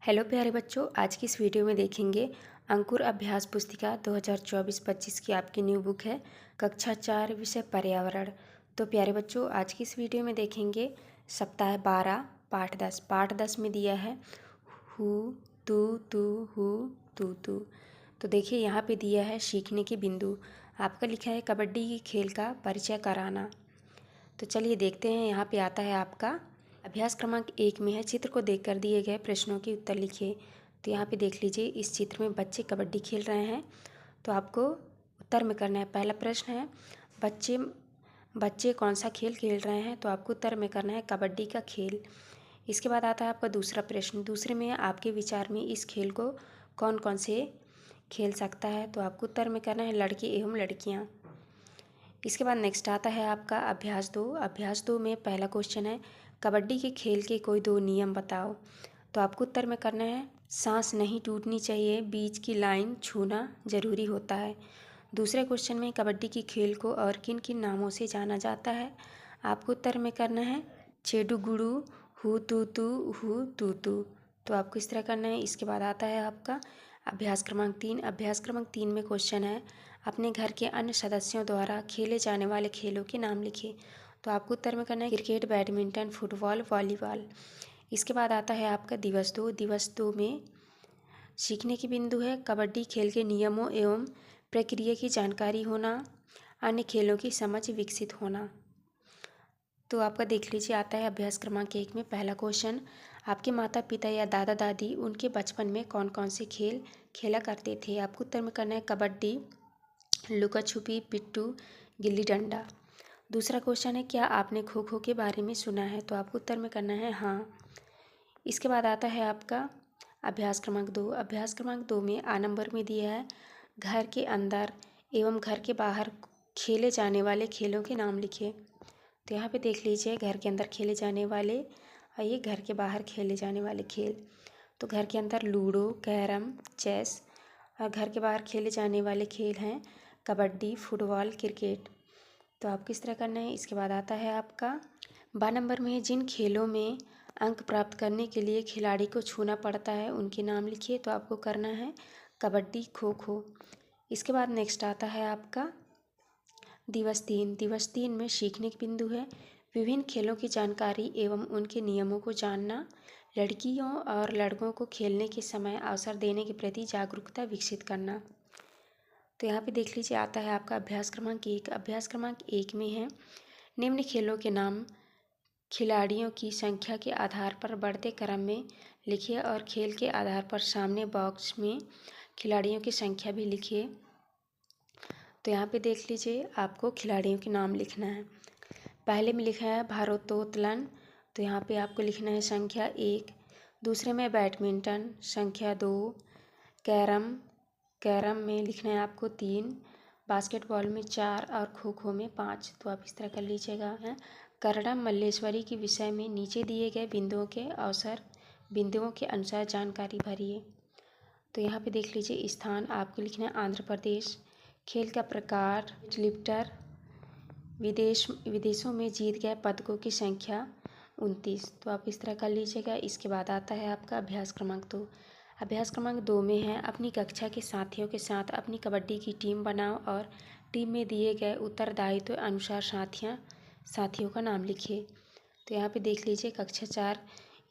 Hello प्यारे बच्चों, आज की इस वीडियो में देखेंगे अंकुर अभ्यास पुस्तिका 2024-25 की आपकी न्यू बुक है कक्षा 4 विषय पर्यावरण। तो प्यारे बच्चों, आज की इस वीडियो में देखेंगे सप्ताह 12 पाठ 10 में दिया है हु तू तू हु तू। तो देखिए यहाँ पे दिया है सीखने के बिंदु। आपका लिखा है कबड्डी की खेल का परिचय कराना। तो चलिए देखते हैं। यहाँ पे आता है आपका अभ्यास क्रमांक 1 में है चित्र को देखकर दिए गए प्रश्नों के उत्तर लिखिए। तो यहाँ पे देख लीजिए, इस चित्र में बच्चे कबड्डी खेल रहे हैं। तो आपको उत्तर में करना है। पहला प्रश्न है बच्चे बच्चे कौन सा खेल खेल रहे हैं। तो आपको उत्तर में करना है कबड्डी का खेल। इसके बाद आता है आपका दूसरा प्रश्न। दूसरे में आपके विचार में इस खेल को कौन कौन से खेल सकता है। तो आपको उत्तर में करना है लड़के एवं लड़कियाँ। इसके बाद नेक्स्ट आता है आपका अभ्यास 2। अभ्यास 2 में पहला क्वेश्चन है कबड्डी के खेल के कोई 2 नियम बताओ। तो आपको उत्तर में करना है सांस नहीं टूटनी चाहिए, बीच की लाइन छूना जरूरी होता है। दूसरे क्वेश्चन में कबड्डी की खेल को और किन किन नामों से जाना जाता है। आपको उत्तर में करना है चेडू गुड़ू हु तू तू। तो आपको इस तरह करना है। इसके बाद आता है आपका अभ्यास क्रमांक 3। अभ्यास क्रमांक 3 में क्वेश्चन है अपने घर के अन्य सदस्यों द्वारा खेले जाने वाले खेलों के नाम लिखिए। तो आपको उत्तर में करना है क्रिकेट, बैडमिंटन, फुटबॉल, वॉलीबॉल। इसके बाद आता है आपका दिवस 2। दिवस 2 में सीखने के बिंदु है कबड्डी खेल के नियमों एवं प्रक्रिया की जानकारी होना, अन्य खेलों की समझ विकसित होना। तो आपका देख लीजिए आता है अभ्यास क्रमांक 1 में पहला क्वेश्चन आपके माता पिता या दादा दादी उनके बचपन में कौन कौन से खेल खेला करते थे। आपको उत्तर में करना है कबड्डी, लुका छुपी, पिट्टू, गिल्ली डंडा। दूसरा क्वेश्चन है क्या आपने खो खो के बारे में सुना है। तो आपको उत्तर में करना है हाँ। इसके बाद आता है आपका अभ्यास क्रमांक 2। अभ्यास क्रमांक 2 में आ नंबर में दिया है घर के अंदर एवं घर के बाहर खेले जाने वाले खेलों के नाम लिखिए। तो यहाँ पे देख लीजिए घर के अंदर खेले जाने वाले और ये घर के बाहर खेले जाने वाले खेल। तो घर के अंदर लूडो, कैरम, चेस और घर के बाहर खेले जाने वाले खेल हैं कबड्डी, फुटबॉल, क्रिकेट। तो आपको इस तरह करना है। इसके बाद आता है आपका 12 नंबर में जिन खेलों में अंक प्राप्त करने के लिए खिलाड़ी को छूना पड़ता है उनके नाम लिखिए। तो आपको करना है कबड्डी, खो खो। इसके बाद नेक्स्ट आता है आपका दिवस 3। दिवस 3 में सीखने के बिंदु है विभिन्न खेलों की जानकारी एवं उनके नियमों को जानना, लड़कियों और लड़कों को खेलने के समय अवसर देने के प्रति जागरूकता विकसित करना। तो यहाँ पे देख लीजिए आता है आपका अभ्यास क्रमांक 1। अभ्यास क्रमांक 1 में है निम्न खेलों के नाम खिलाड़ियों की संख्या के आधार पर बढ़ते क्रम में लिखिए और खेल के आधार पर सामने बॉक्स में खिलाड़ियों की संख्या भी लिखिए। तो यहाँ पे देख लीजिए आपको खिलाड़ियों के नाम लिखना है। पहले में लिखा है भारोत्तोलन। तो यहाँ पे आपको लिखना है संख्या 1। दूसरे में बैडमिंटन संख्या 2। कैरम में लिखना है आपको 3। बास्केटबॉल में 4 और खो खो में 5। तो आप इस तरह कर लीजिएगा है। करडम मल्लेश्वरी के विषय में नीचे दिए गए बिंदुओं के अनुसार जानकारी भरिए। तो यहाँ पे देख लीजिए स्थान आपको लिखना है आंध्र प्रदेश। खेल का प्रकार लिफ्टर। विदेशों में जीत गए पदकों की संख्या 29। तो आप इस तरह कर लीजिएगा। इसके बाद आता है आपका अभ्यास क्रमांक 2। अभ्यास क्रमांक 2 में है अपनी कक्षा के साथियों के साथ अपनी कबड्डी की टीम बनाओ और टीम में दिए गए उत्तरदायित्व अनुसार साथियों का नाम लिखिए। तो यहाँ पे देख लीजिए कक्षा 4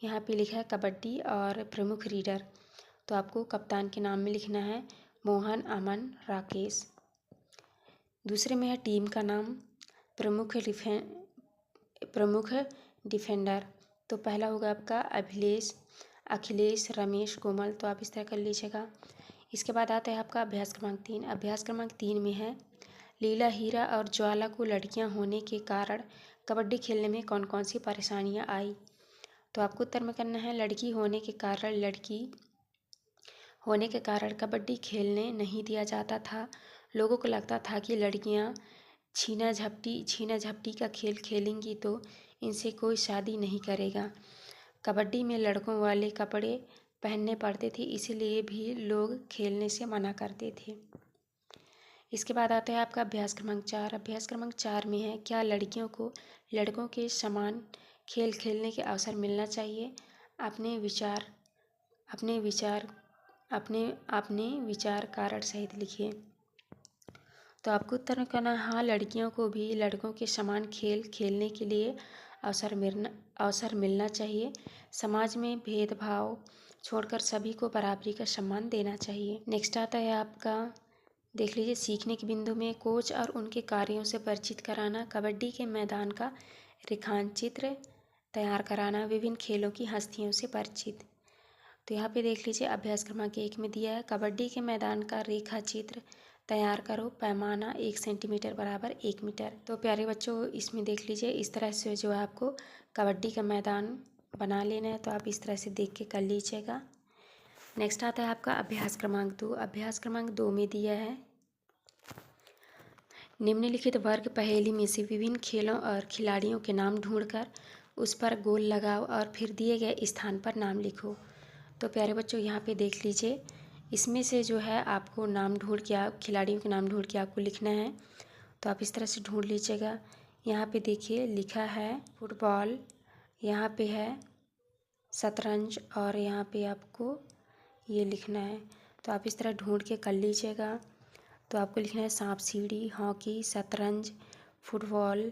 यहाँ पे लिखा है कबड्डी और प्रमुख रीडर। तो आपको कप्तान के नाम में लिखना है मोहन, अमन, राकेश। दूसरे में है टीम का नाम प्रमुख डिफेंडर। तो पहला होगा आपका अखिलेश, रमेश, कोमल। तो आप इस तरह कर लीजिएगा। इसके बाद आता है आपका अभ्यास क्रमांक 3। अभ्यास क्रमांक 3 में है लीला, हीरा और ज्वाला को लड़कियां होने के कारण कबड्डी खेलने में कौन कौन सी परेशानियां आई। तो आपको उत्तर में करना है लड़की होने के कारण कबड्डी खेलने नहीं दिया जाता था। लोगों को लगता था कि लड़कियां छीना झपटी का खेल खेलेंगी तो इनसे कोई शादी नहीं करेगा। कबड्डी में लड़कों वाले कपड़े पहनने पड़ते थे, इसीलिए भी लोग खेलने से मना करते थे। इसके बाद आता है आपका अभ्यास क्रमांक 4। अभ्यास क्रमांक 4 में है क्या लड़कियों को लड़कों के समान खेल खेलने के अवसर मिलना चाहिए। अपने विचार कारण सहित लिखिए। तो आपको उत्तर में करना है हाँ, लड़कियों को भी लड़कों के समान खेल खेलने के लिए अवसर मिलना चाहिए। समाज में भेदभाव छोड़कर सभी को बराबरी का सम्मान देना चाहिए। नेक्स्ट आता है आपका, देख लीजिए, सीखने के बिंदु में कोच और उनके कार्यों से परिचित कराना, कबड्डी के मैदान का रेखांचित्र तैयार कराना, विभिन्न खेलों की हस्तियों से परिचित। तो यहाँ पे देख लीजिए, अभ्यास क्रमांक 1 में दिया है कबड्डी के मैदान का रेखा चित्र तैयार करो, पैमाना 1 सेंटीमीटर बराबर 1 मीटर। तो प्यारे बच्चों, इसमें देख लीजिए, इस तरह से जो है आपको कबड्डी का मैदान बना लेना है। तो आप इस तरह से देख के कर लीजिएगा। नेक्स्ट आता है आपका अभ्यास क्रमांक 2। अभ्यास क्रमांक 2 में दिया है निम्नलिखित वर्ग पहेली में से विभिन्न खेलों और खिलाड़ियों के नाम ढूंढकर उस पर गोल लगाओ और फिर दिए गए स्थान पर नाम लिखो। तो प्यारे बच्चों, यहाँ पे देख लीजिए, इसमें से जो है आपको नाम ढूंढ के खिलाड़ियों के नाम ढूंढ के आपको लिखना है। तो आप इस तरह से ढूंढ लीजिएगा। यहाँ पे देखिए लिखा है फुटबॉल, यहाँ पे है शतरंज और यहाँ पे आपको ये लिखना है। तो आप इस तरह ढूंढ के कर लीजिएगा। तो आपको लिखना है सांप सीढ़ी, हॉकी, शतरंज, फुटबॉल,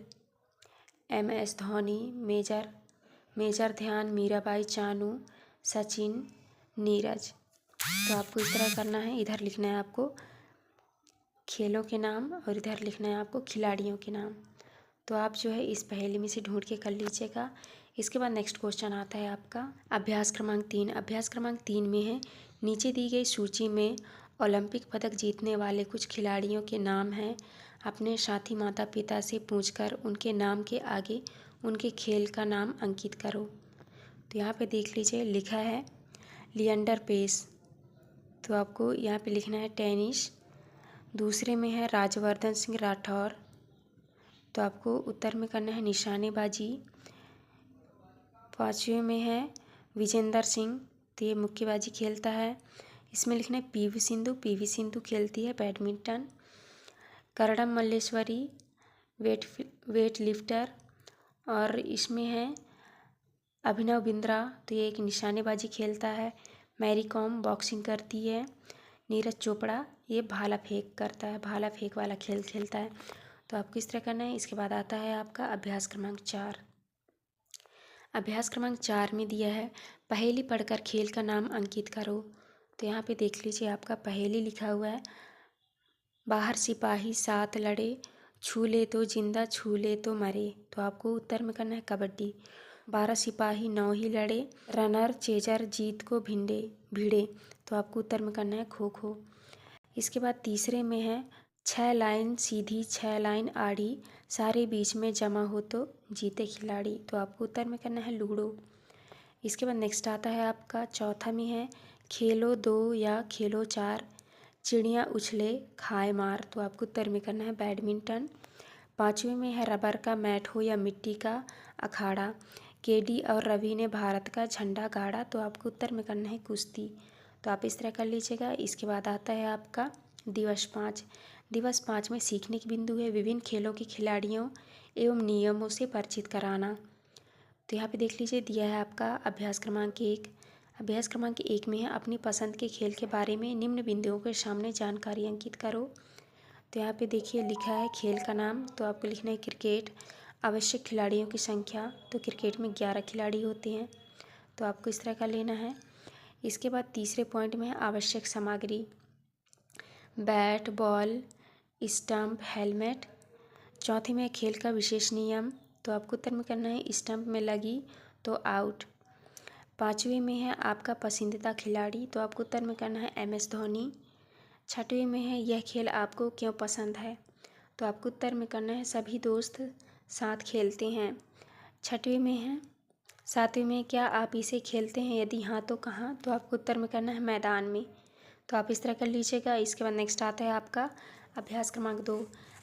MS धोनी, मेजर ध्यान, मीराबाई चानू, सचिन, नीरज। तो आपको इस तरह करना है। इधर लिखना है आपको खेलों के नाम और इधर लिखना है आपको खिलाड़ियों के नाम। तो आप जो है इस पहेली में से ढूंढ के कर लीजिएगा। इसके बाद नेक्स्ट क्वेश्चन आता है आपका अभ्यास क्रमांक 3। अभ्यास क्रमांक 3 में है नीचे दी गई सूची में ओलंपिक पदक जीतने वाले कुछ खिलाड़ियों के नाम हैं। अपने साथी माता पिता से पूछकर उनके नाम के आगे उनके खेल का नाम अंकित करो। तो यहाँ पे देख लीजिए लिखा है लिएंडर पेस। तो आपको यहाँ पे लिखना है टेनिस। दूसरे में है राजवर्धन सिंह राठौर। तो आपको उत्तर में करना है निशानेबाजी। पाँचवें में है विजेंदर सिंह, तो ये मुक्केबाजी खेलता है। इसमें लिखना है PV सिंधु खेलती है badminton. Karnam Malleswari weightlifter. और इसमें है अभिनव बिंद्रा, तो ये एक निशानेबाजी खेलता है। मैरी कॉम बॉक्सिंग करती है। नीरज चोपड़ा ये भाला फेंक करता है, भाला फेंक वाला खेल खेलता है। तो आपको इस तरह करना है। इसके बाद आता है आपका अभ्यास क्रमांक 4। अभ्यास क्रमांक 4 में दिया है पहेली पढ़कर खेल का नाम अंकित करो। तो यहाँ पे देख लीजिए आपका पहेली लिखा हुआ है बाहर सिपाही 7 लड़े, छू ले तो जिंदा छू ले तो मरे। तो आपको उत्तर में करना है कबड्डी। 12 सिपाही 9 ही लड़े, रनर चेजर जीत को भिड़े। तो आपको उत्तर में करना है खो खो। इसके बाद तीसरे में है 6 लाइन सीधी 6 लाइन आड़ी, सारे बीच में जमा हो तो जीते खिलाड़ी। तो आपको उत्तर में करना है लूडो। इसके बाद नेक्स्ट आता है आपका चौथा में है खेलो 2 या खेलो 4, चिड़िया उछले खाए मार। तो आपको उत्तर में करना है बैडमिंटन। पाँचवें में है रबर का मैट हो या मिट्टी का अखाड़ा, KD और रवि ने भारत का झंडा गाड़ा। तो आपको उत्तर में करना है कुश्ती। तो आप इस तरह कर लीजिएगा। इसके बाद आता है आपका दिवस 5। दिवस 5 में सीखने के बिंदु है विभिन्न खेलों के खिलाड़ियों एवं नियमों से परिचित कराना। तो यहाँ पे देख लीजिए दिया है आपका अभ्यास क्रमांक 1। अभ्यास क्रमांक 1 में है अपनी पसंद के खेल के बारे में निम्न बिंदुओं के सामने जानकारी अंकित करो। तो यहाँ पे देखिए लिखा है खेल का नाम। तो आपको लिखना है क्रिकेट। आवश्यक खिलाड़ियों की संख्या, तो क्रिकेट में 11 खिलाड़ी होते हैं। तो आपको इस तरह का लेना है। इसके बाद तीसरे पॉइंट में है आवश्यक सामग्री, बैट बॉल स्टंप हेलमेट। चौथे में खेल का विशेष नियम। तो आपको उत्तर में करना है स्टंप में लगी तो आउट। पाँचवें में है आपका पसंदीदा खिलाड़ी। तो आपको उत्तर में करना है MS धोनी। छठवें में है यह खेल आपको क्यों पसंद है। तो आपको उत्तर में करना है सभी दोस्त साथ खेलते हैं। छठवें में है सातवें में क्या आप इसे खेलते हैं, यदि हाँ तो कहाँ। तो आपको उत्तर में करना है मैदान में। तो आप इस तरह कर लीजिएगा। इसके बाद नेक्स्ट आता है आपका अभ्यास क्रमांक 2।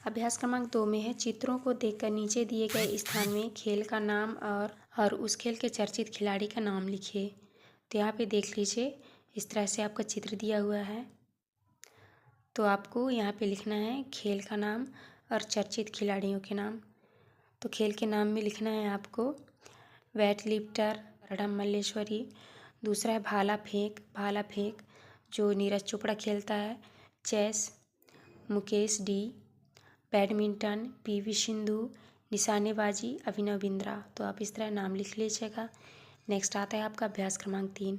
अभ्यास क्रमांक 2 में है चित्रों को देखकर नीचे दिए गए स्थान में खेल का नाम और उस खेल के चर्चित खिलाड़ी का नाम लिखिए। तो यहाँ पे देख लीजिए इस तरह से आपका चित्र दिया हुआ है। तो आपको यहाँ पे लिखना है खेल का नाम और चर्चित खिलाड़ियों के नाम। तो खेल के नाम में लिखना है आपको वेट लिफ्टर करडम मल्लेश्वरी। दूसरा है भाला फेंक जो नीरज चोपड़ा खेलता है। Chess Mukesh D. Badminton PV Sindhu. निशानेबाजी अभिनव बिंद्रा। तो आप इस तरह नाम लिख लीजिएगा। नेक्स्ट आता है आपका अभ्यास क्रमांक 3।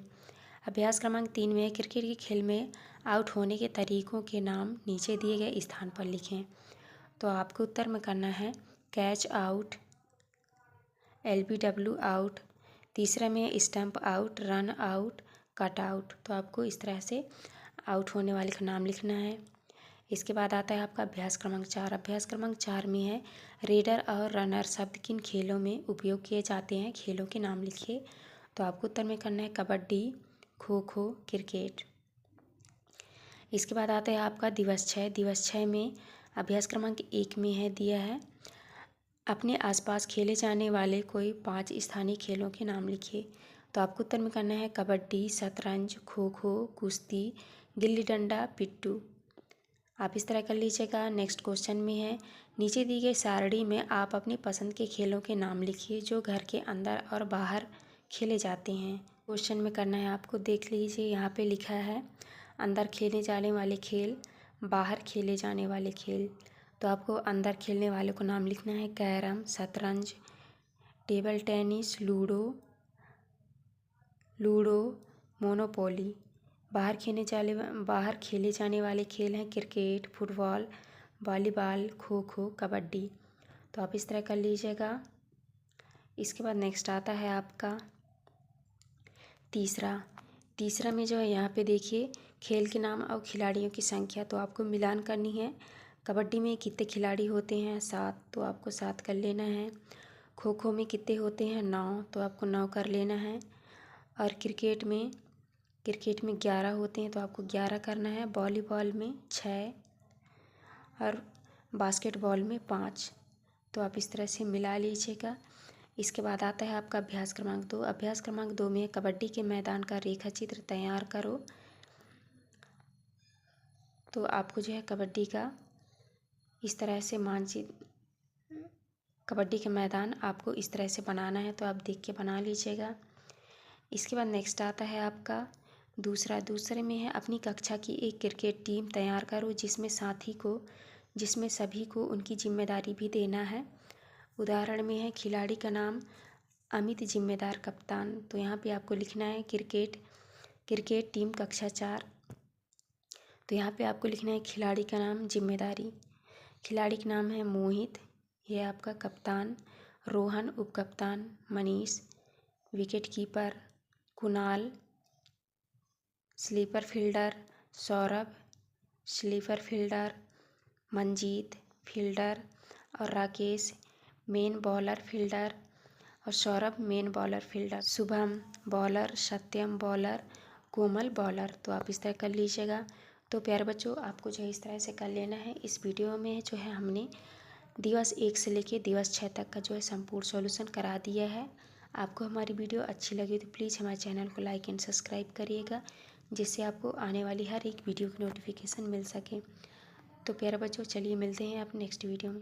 अभ्यास क्रमांक 3 में क्रिकेट के खेल में आउट होने के तरीकों के नाम नीचे दिए गए स्थान पर लिखें। तो आपको उत्तर में करना है कैच आउट, LBW आउट। तीसरा में stump out, run out, cut out. तो आपको इस तरह से आउट होने वाले का नाम लिखना है। इसके बाद आता है आपका अभ्यास क्रमांक 4। अभ्यास क्रमांक 4 में है रेडर और रनर शब्द किन खेलों में उपयोग किए जाते हैं, खेलों के नाम लिखिए। तो आपको उत्तर में करना है कबड्डी, खो खो, क्रिकेट। इसके बाद आता है आपका दिवस 6। दिवस 6 में अभ्यास क्रमांक 1 में है दिया है अपने आसपास खेले जाने वाले कोई 5 स्थानीय खेलों के नाम लिखिए। तो आपको उत्तर में करना है कबड्डी, शतरंज, खो खो, कुश्ती, गिल्ली डंडा, पिट्ठू। आप इस तरह कर लीजिएगा। नेक्स्ट क्वेश्चन में है नीचे दी गई सारणी में आप अपनी पसंद के खेलों के नाम लिखिए जो घर के अंदर और बाहर खेले जाते हैं। क्वेश्चन में करना है आपको, देख लीजिए यहाँ पे लिखा है अंदर खेले जाने वाले खेल, बाहर खेले जाने वाले खेल। तो आपको अंदर खेलने वाले को नाम लिखना है कैरम, शतरंज, टेबल टेनिस, लूडो, मोनोपोली। बाहर खेले जाने वाले खेल हैं cricket, football, volleyball, kho kho, kabaddi. तो आप इस तरह कर लीजिएगा। इसके बाद नेक्स्ट आता है आपका तीसरा में जो है यहाँ पे देखिए खेल के नाम और खिलाड़ियों की संख्या। तो आपको मिलान करनी है। कबड्डी में कितने खिलाड़ी होते हैं, 7। तो आपको 7 कर लेना है। खो खो में कितने होते हैं, 9। तो आपको 9 कर लेना है। और क्रिकेट में 11 होते हैं। तो आपको 11 करना है। वॉलीबॉल में 6 और बास्केटबॉल में 5। तो आप इस तरह से मिला लीजिएगा। इसके बाद आता है आपका अभ्यास क्रमांक 2। अभ्यास क्रमांक 2 में कबड्डी के मैदान का रेखा चित्र तैयार करो। तो आपको जो है कबड्डी का इस तरह से कबड्डी के मैदान आपको इस तरह से बनाना है। तो आप देख के बना लीजिएगा। इसके बाद नेक्स्ट आता है आपका दूसरे में है अपनी कक्षा की एक क्रिकेट टीम तैयार करो जिसमें सभी को उनकी जिम्मेदारी भी देना है। उदाहरण में है खिलाड़ी का नाम अमित, जिम्मेदार कप्तान। तो यहाँ पे आपको लिखना है क्रिकेट टीम कक्षा 4। तो यहाँ पे आपको लिखना है खिलाड़ी का नाम, जिम्मेदारी। खिलाड़ी का नाम है मोहित, यह आपका कप्तान। रोहन उप कप्तान। Manish wicket keeper. Kunal slipper fielder. Saurabh slipper fielder. Manjeet fielder और राकेश मेन बॉलर फील्डर और Saurabh main bowler fielder. Shubham bowler, Satyam bowler, Komal bowler. तो आप इस तरह कर लीजिएगा। तो प्यारे बच्चों आपको जो है इस तरह से कर लेना है। इस वीडियो में जो है हमने दिवस 1 से लेके दिवस 6 तक का जो है संपूर्ण सॉल्यूशन करा दिया है। आपको हमारी वीडियो अच्छी लगी तो प्लीज़ हमारे चैनल को लाइक एंड सब्सक्राइब करिएगा, जिससे आपको आने वाली हर एक वीडियो की नोटिफिकेशन मिल सके। तो प्यारे बच्चों चलिए मिलते हैं आप नेक्स्ट वीडियो में।